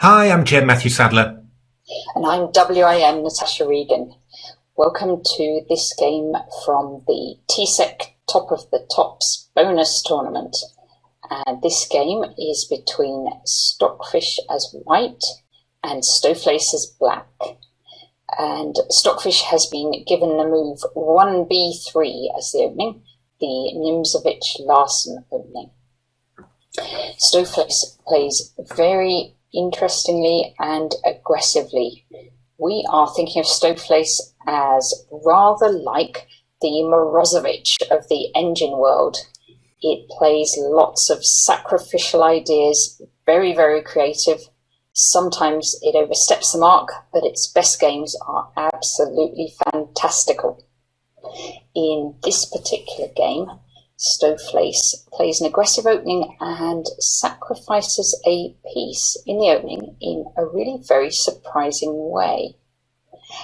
Hi, I'm Matthew Sadler. And I'm WIM Natasha Regan. Welcome to this game from the TCEC Top-of-the-Top's bonus tournament. This game is between Stockfish as white and Stoofvlees as black. And Stockfish has been given the move 1b3 as the opening, the Nimzowitsch-Larsen Opening. Stoofvlees plays very interestingly and aggressively. We are thinking of Stoofvlees as rather like the Morozevich of the engine world. It plays lots of sacrificial ideas, very, very creative. Sometimes it oversteps the mark, but its best games are absolutely fantastical. In this particular game, Stoofvlees plays an aggressive opening and sacrifices a piece in the opening in a really very surprising way.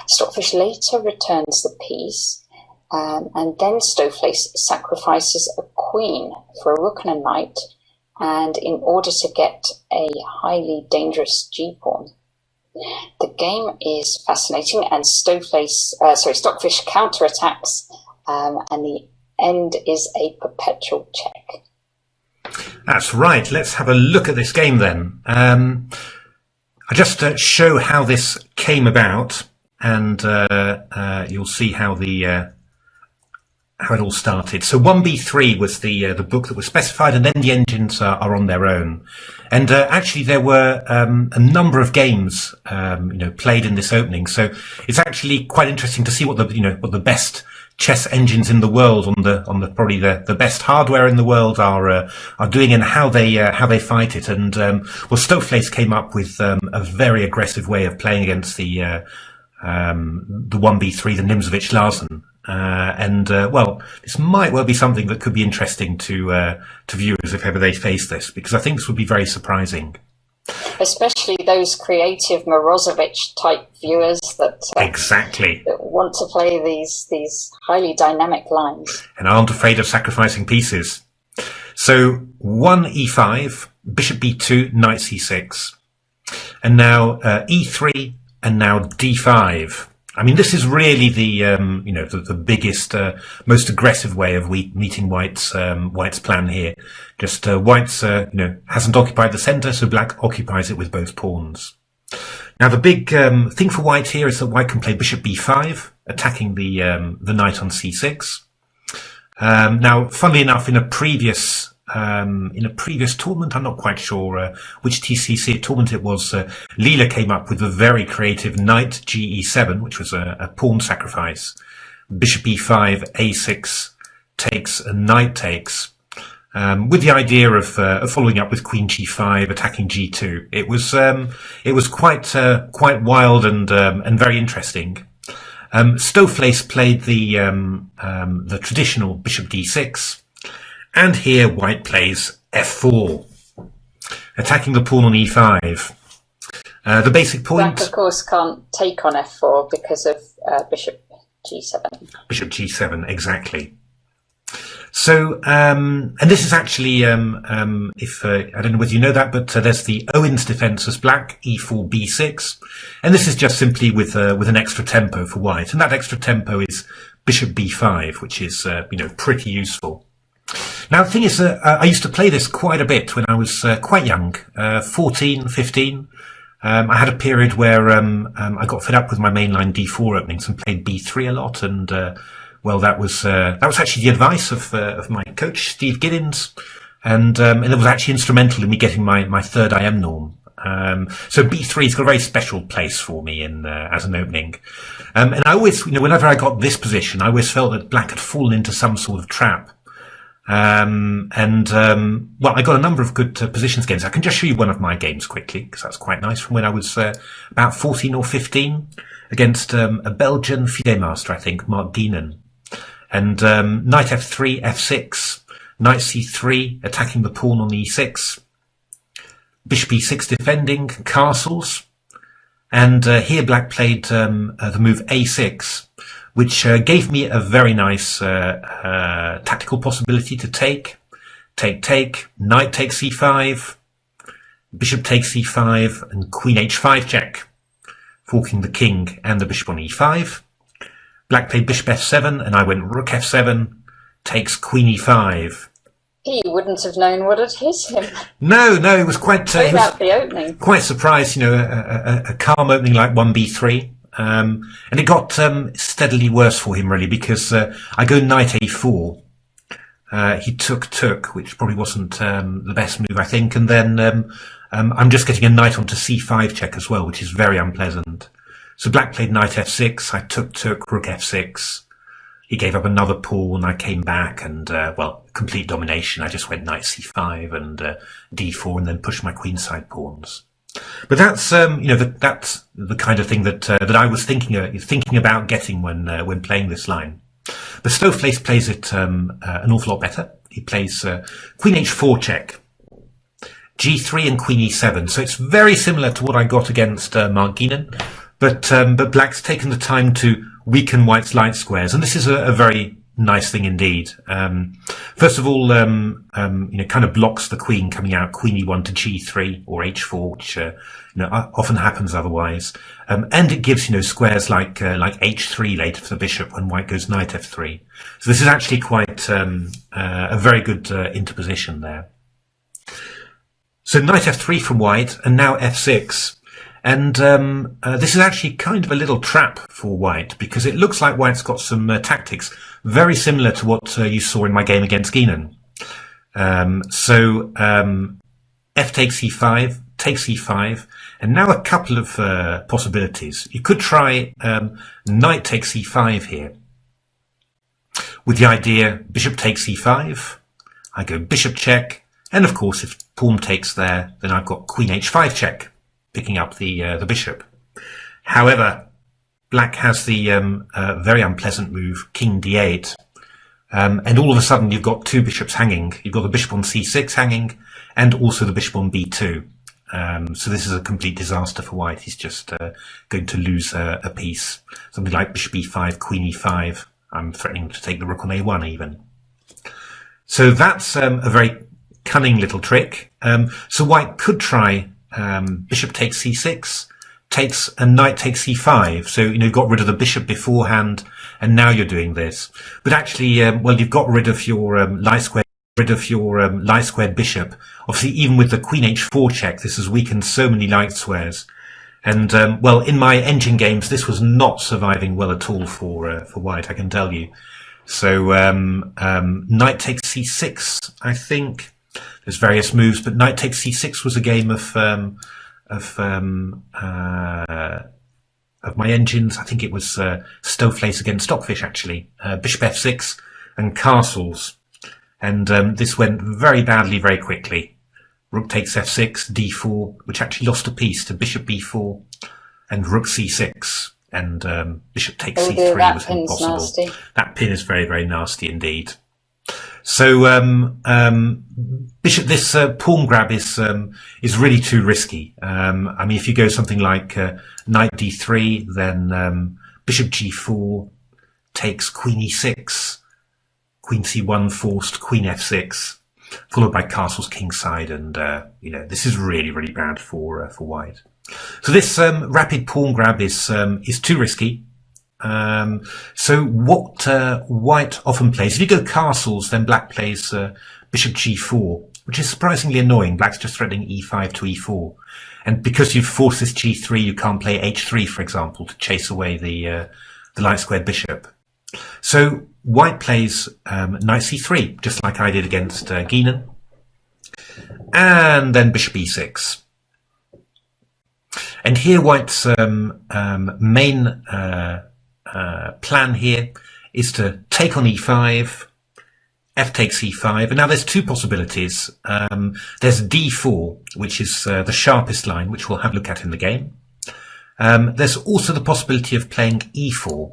Stockfish later returns the piece, and then Stoofvlees sacrifices a queen for a rook and a knight, and in order to get a highly dangerous g-pawn. The game is fascinating, and Stockfish counterattacks, and the end is a perpetual check. That's right. Let's have a look at this game then. I'll just show how this came about, and you'll see how how it all started. So 1b3 was the book that was specified, and then the engines are on their own. And actually, there were a number of games played in this opening. So it's actually quite interesting to see what the best chess engines in the world on the probably the best hardware in the world are doing, and how they fight it. And Stoofvlees came up with a very aggressive way of playing against the 1b3, the Nimzowitsch-Larsen. This might well be something that could be interesting to viewers if ever they face this, because I think this would be very surprising. Especially those creative Morozevich type viewers that that want to play these highly dynamic lines and aren't afraid of sacrificing pieces. So 1e5, bishop b2, knight c6, and now e3, and now d5. I mean, this is really the biggest, most aggressive way of meeting White's plan here. Just White's hasn't occupied the centre, so Black occupies it with both pawns. Now, the big thing for White here is that White can play bishop b5, attacking the knight on c6. Now, funnily enough, in a previous tournament, I'm not quite sure which TCEC tournament it was, Leela came up with a very creative knight ge7, which was a pawn sacrifice, bishop e5, a6 takes, and knight takes, with the idea of following up with queen g5, attacking g2. It was quite wild and very interesting. Stoofvlees played the traditional bishop d6. And here White plays f4, attacking the pawn on e5. The basic point... Black, of course, can't take on f4 because of bishop g7. Bishop g7, exactly. So, and this is actually, I don't know whether you know that, but there's the Owen's defense as Black, e4, b6. And this is just simply with an extra tempo for White. And that extra tempo is bishop b5, which is, pretty useful. Now, the thing is, I used to play this quite a bit when I was quite young, 14, 15. I had a period where I got fed up with my mainline d4 openings and played b3 a lot. And that was actually the advice of my coach, Steve Giddins, and it was actually instrumental in me getting my third IM norm. So b3 has got a very special place for me as an opening. And I always, whenever I got this position, I always felt that Black had fallen into some sort of trap. I got a number of good positions games. I can just show you one of my games quickly, because that's quite nice, from when I was about 14 or 15 against a Belgian FIDE master, I think, Mark Geenan. And knight f3, f6, knight c3, attacking the pawn on e6, bishop e6 defending, castles. And here Black played the move a6, which gave me a very nice tactical possibility to take, knight takes c5, bishop takes e5 and queen h5 check, forking the king and the bishop on e5. Black played bishop f7 and I went rook f7, takes queen e5. He wouldn't have known what had hit him. No, it was quite the opening. Quite surprised, a calm opening like 1b3. And it got steadily worse for him really, because I go knight a4. He took, which probably wasn't the best move, I think, and then I'm just getting a knight onto c5 check as well, which is very unpleasant. So black played knight f6, I took, rook f6. He gave up another pawn, I came back, and, complete domination. I just went knight c5 and d4 and then pushed my queenside pawns. But that's, that's the kind of thing that I was thinking about getting when playing this line. But Stoofvlees plays it an awful lot better. He plays queen h4 check, g3 and queen e7. So it's very similar to what I got against Mark Guinan, but black's taken the time to weaken white's light squares, and this is a very nice thing indeed. First of all, kind of blocks the queen coming out, queen e1 to g3 or h4, which often happens otherwise, and it gives squares like h3 later for the bishop when white goes knight f3. So this is actually quite a very good interposition there. So knight f3 from white, and now f6. And this is actually kind of a little trap for white, because it looks like white's got some tactics very similar to what you saw in my game against Guinan. F takes e5, takes e5, and now a couple of possibilities. You could try knight takes e5 here, with the idea bishop takes e5, I go bishop check, and of course if pawn takes there, then I've got queen h5 check, picking up the bishop. However, black has the very unpleasant move king d8, and all of a sudden you've got two bishops hanging. You've got the bishop on c6 hanging, and also the bishop on b2. So this is a complete disaster for white. He's just going to lose a piece. Something like bishop e5, queen e5. I'm threatening to take the rook on a1 even. So that's a very cunning little trick. So white could try bishop takes c6, takes, and knight takes e5. So, you got rid of the bishop beforehand, and now you're doing this. But actually, you've got rid of your light squared bishop. Obviously, even with the queen h4 check, this has weakened so many light squares. And, in my engine games, this was not surviving well at all for white, I can tell you. So, knight takes c6, I think. There's various moves, but knight takes c6 was a game of my engines. I think it was Stoofvlees against Stockfish actually. Bishop f6 and castles, and this went very badly very quickly. Rook takes f6, d4, which actually lost a piece to bishop b4, and rook c6, and bishop takes c3 was impossible. Nasty. That pin is very very nasty indeed. So bishop, this pawn grab is really too risky. I mean, if you go something like knight d3, then bishop g4 takes queen e6, queen c1 forced, queen f6, followed by castles kingside, and this is really really bad for white. So this rapid pawn grab is too risky. So what white often plays, if you go castles, then black plays bishop g4, which is surprisingly annoying. Black's just threatening e5 to e4, and because you've forced this g3, you can't play h3, for example, to chase away the light squared bishop. So white plays knight c3, just like I did against Guinan, and then bishop e6. And here white's main plan here is to take on e5, f takes e5, and now there's two possibilities. There's d4, which is the sharpest line, which we'll have a look at in the game. There's also the possibility of playing e4,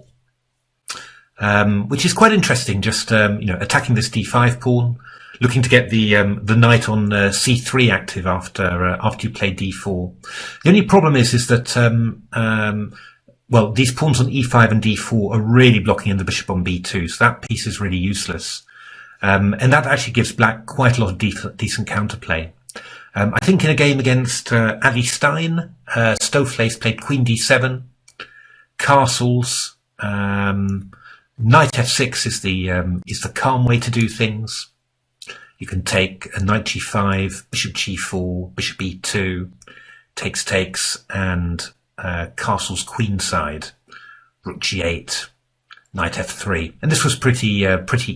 which is quite interesting, just attacking this d5 pawn, looking to get the knight on c3 active after you play d4. The only problem is that these pawns on e5 and d4 are really blocking in the bishop on b2, so that piece is really useless. And that actually gives black quite a lot of decent counterplay. I think in a game against AllieStein, Stoofvlees played queen d7, castles, knight f6 is the calm way to do things. You can take a knight g5, bishop g4, bishop e2, takes, and castles queenside, rook g8, knight f3, and this was pretty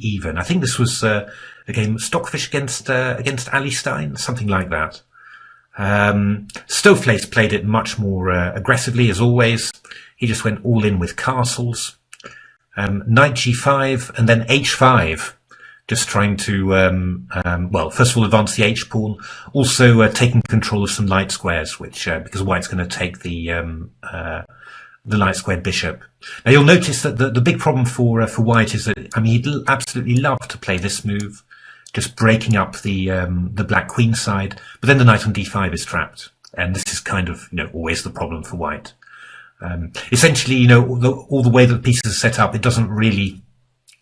even. I think this was a game Stockfish against AllieStein, something like that. Stoofvlees played it much more aggressively, as always. He just went all in with castles. Knight g5 and then h5, just trying to well, first of all advance the h pawn, also taking control of some light squares, which because white's going to take the light squared bishop. Now you'll notice that the big problem for white is that, I mean, he'd absolutely love to play this move, just breaking up the black queen side, but then the knight on d5 is trapped, and this is kind of, you know, always the problem for white. Essentially, you know, all the way that the pieces are set up, it doesn't really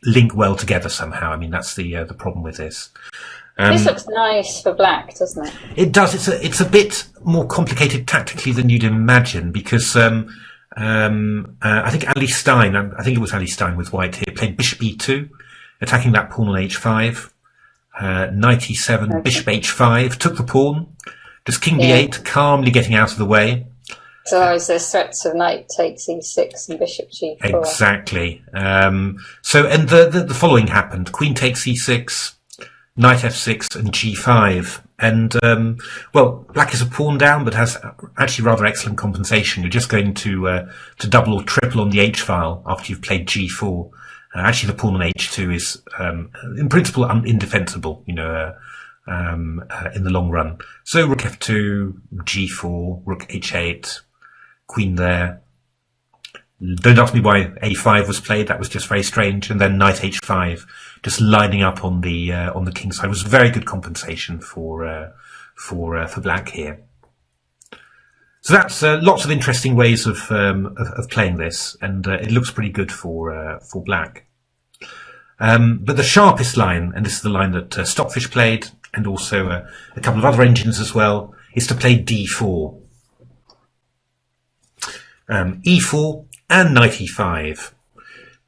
link well together somehow. I mean, that's the problem with this. This looks nice for black, doesn't it? It does. It's a bit more complicated tactically than you'd imagine, because I think AllieStein, I think it was AllieStein with white here, played bishop e2, attacking that pawn on h5, knight e7, okay. Bishop h5, took the pawn, just king d8, calmly getting out of the way. So there's threats of knight takes e6 and bishop g4. Exactly. So, and the following happened: queen takes e6, knight f6, and g5. And well, black is a pawn down, but has actually rather excellent compensation. You're just going to double or triple on the h file after you've played g4. Actually, the pawn on h2 is, in principle, indefensible. You know. In the long run. So rook f2, g4, rook h8, queen there. Don't ask me why a5 was played. That was just very strange. And then knight h5, just lining up on the king side. It was very good compensation for black here. So that's lots of interesting ways of playing this, and it looks pretty good for black. But the sharpest line, and this is the line that Stockfish played, and also a couple of other engines as well, is to play d4. E4 and knight e5.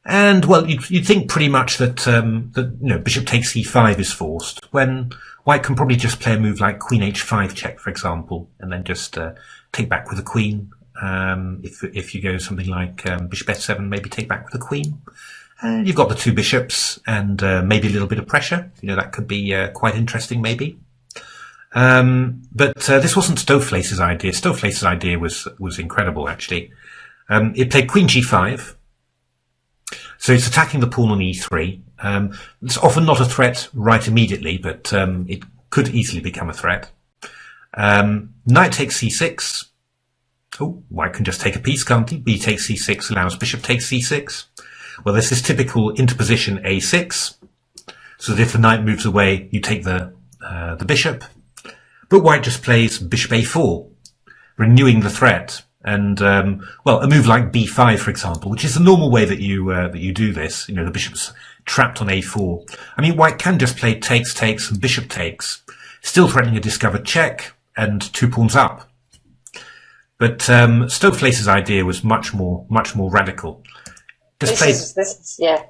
And, well, you'd think pretty much that, you know, bishop takes e5 is forced, when white can probably just play a move like queen h5 check, for example, and then just take back with a queen. If you go something like bishop f7, maybe take back with a queen. You've got the two bishops and maybe a little bit of pressure. You know, that could be quite interesting, maybe. But this wasn't Stoofvlees' idea. Stoofvlees' idea was incredible, actually. It played queen g5. So it's attacking the pawn on e3. It's often not a threat right immediately, but it could easily become a threat. Knight takes c6. Oh, white can just take a piece, can't he? B takes c6 allows bishop takes c6. Well, there's this typical interposition a6, so that if the knight moves away, you take the bishop. But white just plays bishop a4, renewing the threat. And well, a move like b5, for example, which is the normal way that you do this. You know, the bishop's trapped on a4. I mean, white can just play takes, and bishop takes, still threatening a discovered check and two pawns up. But Stoofvlees' idea was much more radical. This is, yeah.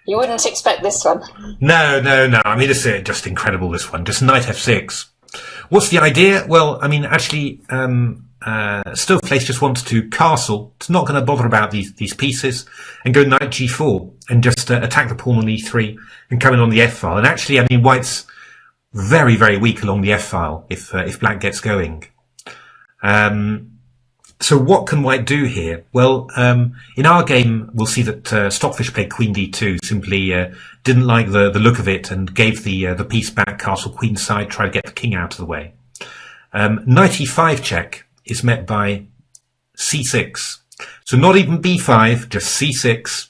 You wouldn't expect this one. No. I mean, it's just incredible, this one. Just knight f6. What's the idea? Well, I mean, actually, Stoofvlees just wants to castle. It's not going to bother about these pieces, and go knight g4 and just attack the pawn on e3 and come in on the f file. And actually, I mean, white's very, very weak along the f file if black gets going. So what can white do here? Well, in our game, we'll see that Stockfish played queen d2, simply didn't like the look of it and gave the piece back, castle queenside, tried to get the king out of the way. Knight e5 check is met by c6. So not even b5, just c6,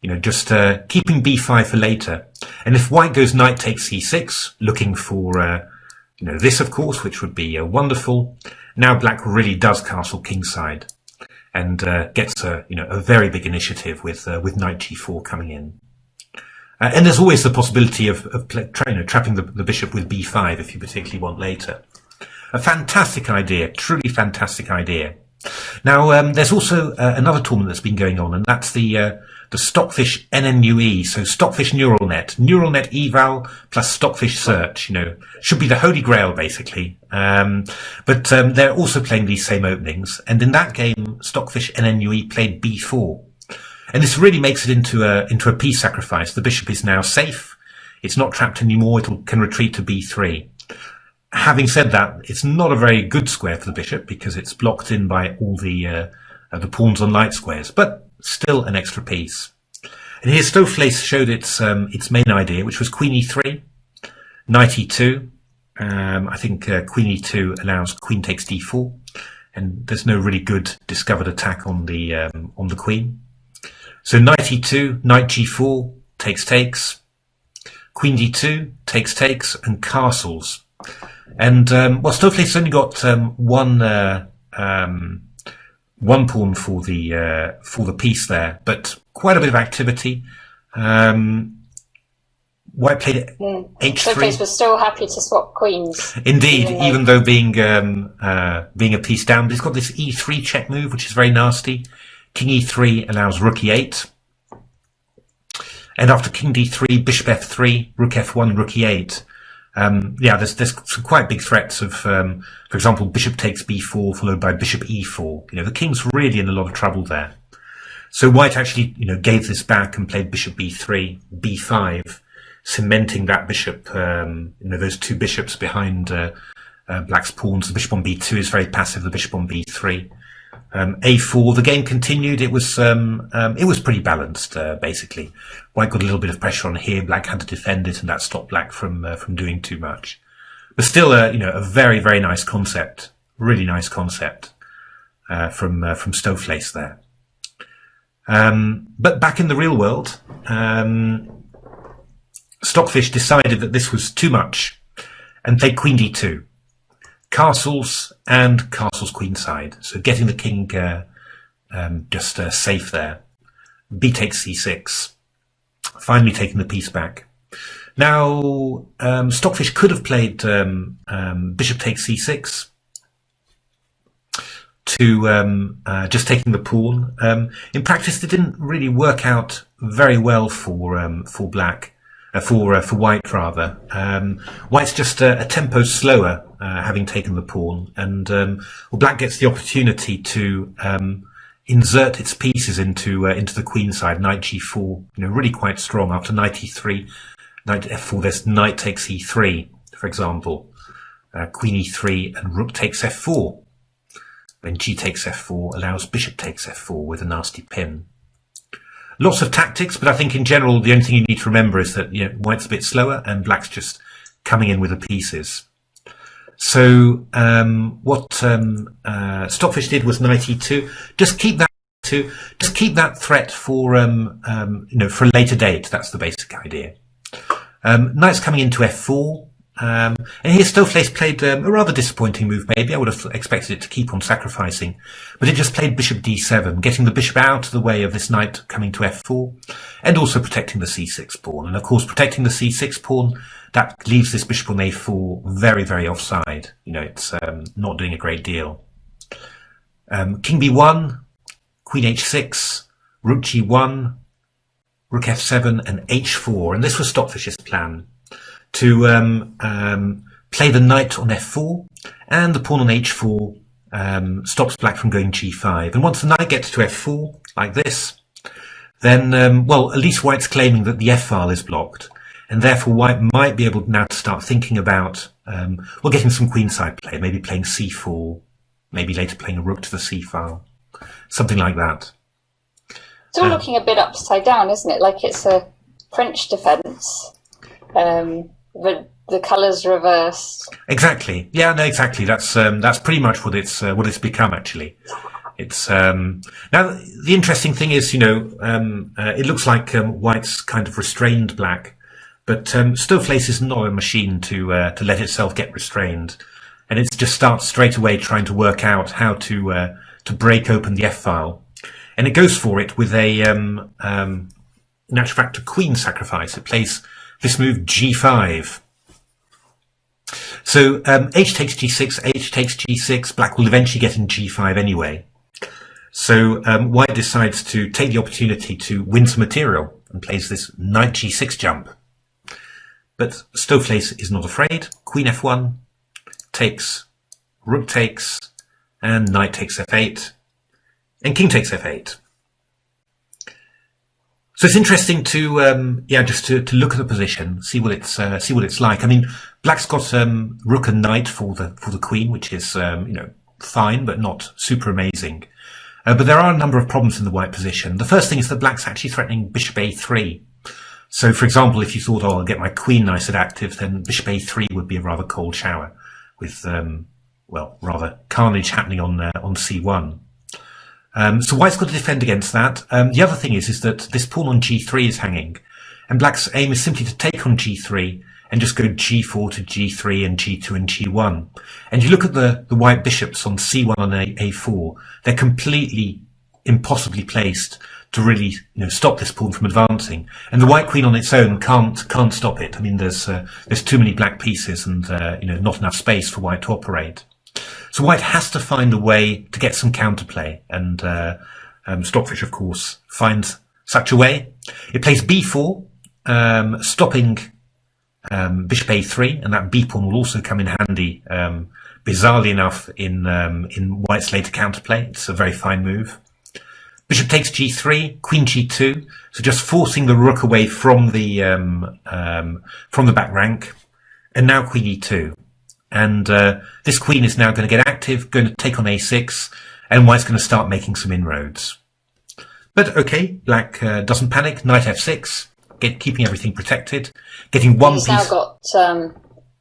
you know, just keeping b5 for later. And if white goes knight takes c6, looking for, you know, this, of course, which would be wonderful. Now black really does castle kingside and gets a very big initiative with knight g4 coming in. And there's always the possibility of trapping the bishop with b5 if you particularly want later. A fantastic idea, truly fantastic idea. Now, there's also another tournament that's been going on, and that's the Stockfish NNUE, so Stockfish Neural Net eval plus Stockfish search, should be the holy grail basically. But they're also playing these same openings, and in that game, Stockfish NNUE played b4. And this really makes it into a piece sacrifice. The bishop is now safe. It's not trapped anymore. It can retreat to b3. Having said that, it's not a very good square for the bishop because it's blocked in by all the pawns on light squares, but still an extra piece. And here Stoofvlees showed its main idea, which was queen e3, knight e2. I think queen e2 allows queen takes d4, and there's no really good discovered attack on the queen. So knight e2, knight g4, takes, queen d2, takes, and castles. And well, Stoofvlees only got one pawn for the piece there, but quite a bit of activity. White played h3. Stoofvlees was still happy to swap queens. Indeed, even though being a piece down. But he's got this e3 check move, which is very nasty. King e3 allows rook e8. And after king d3, bishop f3, rook f1, rook e8. Yeah, there's some quite big threats of, for example, bishop takes b4 followed by bishop e4. The king's really in a lot of trouble there. So white actually, gave this back and played bishop b3, b5, cementing that bishop, those two bishops behind black's pawns. The bishop on b2 is very passive, the bishop on b3. A4, the game continued. It was pretty balanced, basically. White got a little bit of pressure on here. Black had to defend it, and that stopped black from doing too much. But still, a very, very nice concept. Really nice concept, from Stoofvlees there. But back in the real world, Stockfish decided that this was too much and played queen d2. Castles and castles queenside, so getting the king just safe there. B takes c6, finally taking the piece back. Now Stockfish could have played bishop takes c6 to just taking the pawn. In practice, it didn't really work out very well for black. For white rather. White's just a tempo slower, having taken the pawn, and well, black gets the opportunity to insert its pieces into the queen side. Knight g4, really quite strong. After knight e3, knight f4, there's knight takes e3, for example. Queen e3 and rook takes f4. When g takes f4 allows bishop takes f4 with a nasty pin. Lots of tactics, but I think in general the only thing you need to remember is that white's a bit slower and black's just coming in with the pieces. So what Stockfish did was knight e2. Just keep that threat for for a later date. That's the basic idea. Knight's coming into f4. And here Stoofvlees played a rather disappointing move, maybe. I would have expected it to keep on sacrificing. But it just played bishop d7, getting the bishop out of the way of this knight coming to f4, and also protecting the c6 pawn. And of course, protecting the c6 pawn, that leaves this bishop on a4 very, very offside. It's not doing a great deal. King b1, queen h6, rook g1, rook f7, and h4. And this was Stockfish's plan, to play the knight on f4 and the pawn on h4 stops black from going g5. And once the knight gets to f4 like this, then well, at least white's claiming that the f-file is blocked, and therefore white might be able now to start thinking about well, getting some queenside play, maybe playing c4, maybe later playing a rook to the c-file, something like that. It's all looking a bit upside down, isn't it? Like it's a French defence. But the colours reversed. Exactly. Yeah, no, exactly. That's pretty much what it's become actually. It's now the interesting thing is, it looks like white's kind of restrained black, but Stoofvlees is not a machine to let itself get restrained, and it just starts straight away trying to work out how to break open the f-file, and it goes for it with a in actual fact a queen sacrifice. It plays this move g5. So h takes g6, h takes g6. Black will eventually get in g5 anyway. So white decides to take the opportunity to win some material and plays this knight g6 jump. But Stoofvlees is not afraid. Queen f1 takes, rook takes, and knight takes f8, and king takes f8. So it's interesting to just to look at the position, see what it's like. I mean, black's got rook and knight for the queen, which is fine, but not super amazing. But there are a number of problems in the white position. The first thing is that black's actually threatening bishop a3. So, for example, if you thought, oh, I'll get my queen nice and active, then bishop a3 would be a rather cold shower with, rather carnage happening on c1. So white's got to defend against that. The other thing is that this pawn on g3 is hanging, and black's aim is simply to take on g3 and just go g4 to g3 and g2 and g1. And you look at the white bishops on c1 and a4, they're completely impossibly placed to really stop this pawn from advancing. And the white queen on its own can't stop it. I mean, there's too many black pieces and not enough space for white to operate. So white has to find a way to get some counterplay, and Stockfish, of course, finds such a way. It plays b4, stopping bishop a3, and that b pawn will also come in handy, bizarrely enough, in white's later counterplay. It's a very fine move. Bishop takes g3, queen g2, so just forcing the rook away from the back rank, and now queen e2. And this queen is now going to get active, going to take on a6, and white's going to start making some inroads. But okay, black doesn't panic. Knight f6, keeping everything protected, getting one piece. He's now got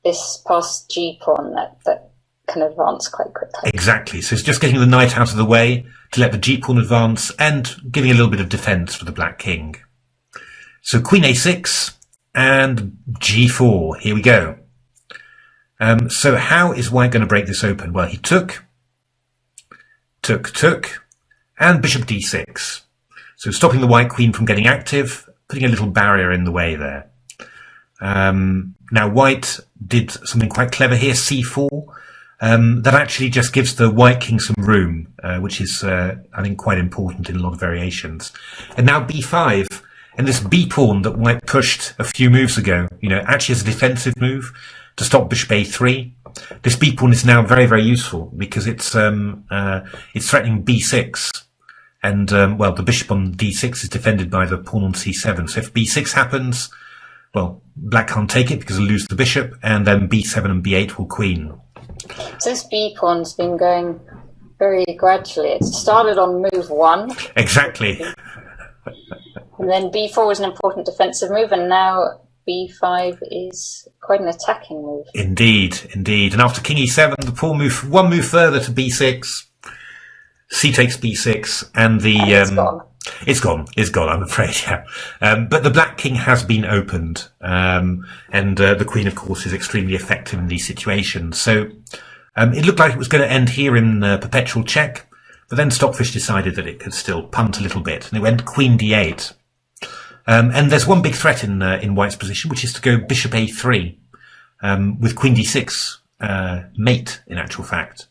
this past g pawn that can advance quite quickly. Exactly. So it's just getting the knight out of the way to let the g pawn advance and giving a little bit of defense for the black king. So queen a6 and g4. Here we go. So how is white going to break this open? Well, he took, and bishop d6. So stopping the white queen from getting active, putting a little barrier in the way there. Now white did something quite clever here, c4. That actually just gives the white king some room, which is, I think, quite important in a lot of variations. And now b5, and this b pawn that white pushed a few moves ago, actually as a defensive move to stop bishop a3. This b pawn is now very, very useful because it's threatening b6, and the bishop on d6 is defended by the pawn on c7. So if b6 happens, well, black can't take it because it'll lose the bishop, and then b7 and b8 will queen. So this b pawn's been going very gradually. It started on move 1. Exactly. And then b4 was an important defensive move, and now b5 is quite an attacking move. Indeed. And after king e7, the pawn moved one move further to b6. C takes b6, and it's gone, I'm afraid, yeah. But the black king has been opened, and the queen, of course, is extremely effective in these situations. So it looked like it was going to end here in perpetual check, but then Stockfish decided that it could still punt a little bit, and it went queen d8. And there's one big threat in white's position, which is to go bishop a3 with queen d6 mate, in actual fact.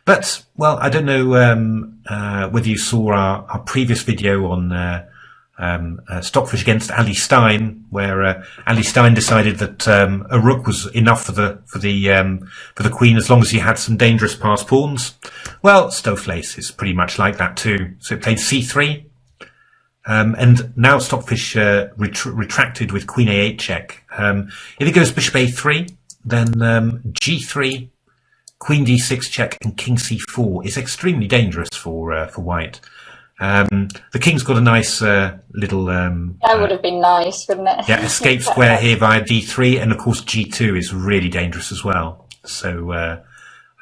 But, well, I don't know whether you saw our previous video on Stockfish against AllieStein, where AllieStein decided that a rook was enough for the queen as long as you had some dangerous passed pawns. Well, Stoofvlees is pretty much like that too. So it played c3. And now Stockfish retracted with queen a8 check. If it goes bishop a3, then g3, queen d6 check, and king c4 is extremely dangerous for white. The king's got a nice little that would have been nice, wouldn't it? Yeah, escape square here via d3, and of course g2 is really dangerous as well. So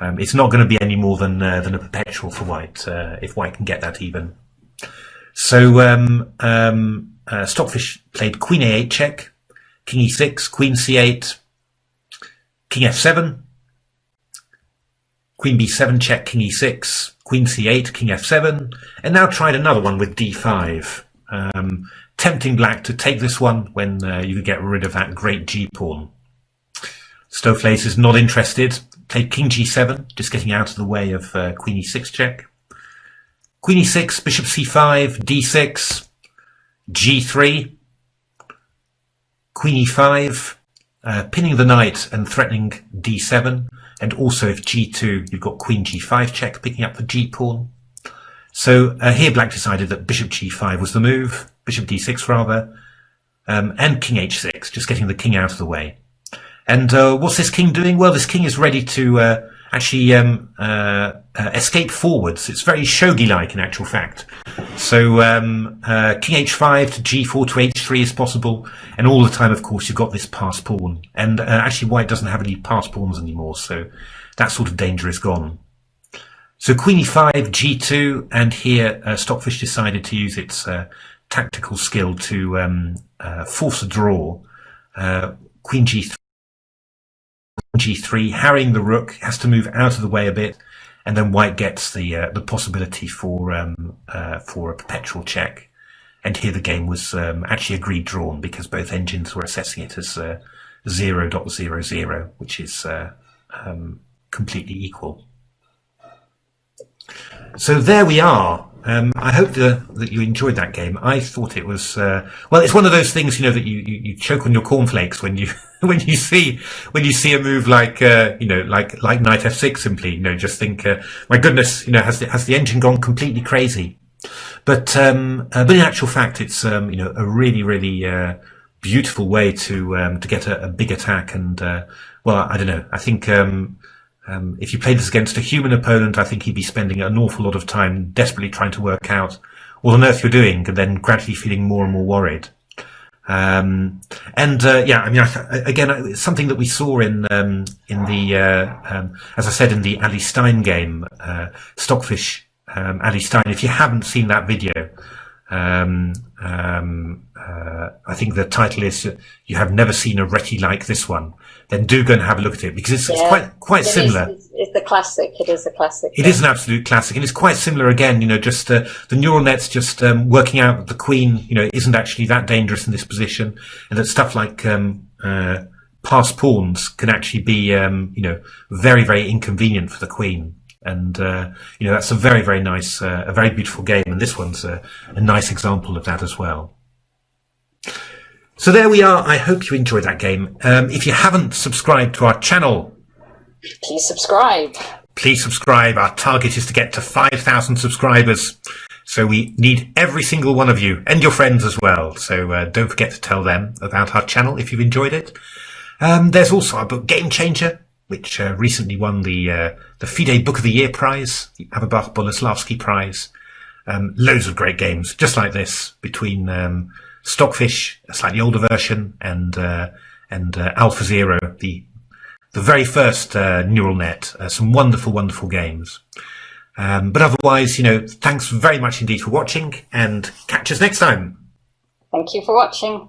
it's not going to be any more than a perpetual for white if white can get that even. So Stockfish played queen a8 check, king e6, queen c8, king f7, queen b7 check, king e6, queen c8, king f7, and now tried another one with d5, tempting black to take this one when you could get rid of that great g pawn. Stoofvlees is not interested. Played king g7, just getting out of the way of queen e6 check. Queen e6, bishop c5, d6, g3, queen e5, pinning the knight and threatening d7. And also if g2, you've got queen g5 check, picking up the g pawn. So here black decided that bishop g5 was the move, bishop d6 rather, and king h6, just getting the king out of the way. And what's this king doing? Well, this king is ready to actually escape forwards. It's very shogi-like in actual fact. So king h5 to g4 to h3 is possible, and all the time, of course, you've got this passed pawn. And actually, white doesn't have any passed pawns anymore, so that sort of danger is gone. So queen e5, g2, and here Stockfish decided to use its tactical skill to force a draw. Queen g3, harrying the rook, has to move out of the way a bit, and then white gets the possibility for a perpetual check. And here the game was actually agreed drawn because both engines were assessing it as 0.00, which is completely equal. So there we are. I hope that you enjoyed that game. I thought it was well. It's one of those things, you know, that you choke on your cornflakes when you when you see a move like like knight f6. Simply, you know, just think, my goodness, you know, has the engine gone completely crazy? But in actual fact, it's a really beautiful way to get a big attack. And well, I don't know. I think if you played this against a human opponent, I think he'd be spending an awful lot of time desperately trying to work out what on earth you're doing, and then gradually feeling more and more worried. Yeah, I mean, again, it's something that we saw in the as I said, in the AllieStein game, Stockfish, AllieStein. If you haven't seen that video, I think the title is "You Have Never Seen a Reti Like This One." Then do go and have a look at it, because it's quite similar. It's the classic. It is a classic. It is an absolute classic, and it's quite similar again. You know, just the neural net's just working out that the queen, you know, isn't actually that dangerous in this position, and that stuff like passed pawns can actually be, very, very inconvenient for the queen. And that's a very, very nice, a very beautiful game, and this one's a nice example of that as well. So there we are. I hope you enjoyed that game. If you haven't subscribed to our channel, please subscribe. Please subscribe. Our target is to get to 5,000 subscribers. So we need every single one of you and your friends as well. So don't forget to tell them about our channel if you've enjoyed it. There's also our book Game Changer, which recently won the FIDE Book of the Year prize, the Ababach Boleslavsky prize. Loads of great games, just like this, between Stockfish, a slightly older version, and AlphaZero, the very first neural net. Some wonderful, wonderful games. But otherwise, thanks very much indeed for watching, and catch us next time. Thank you for watching.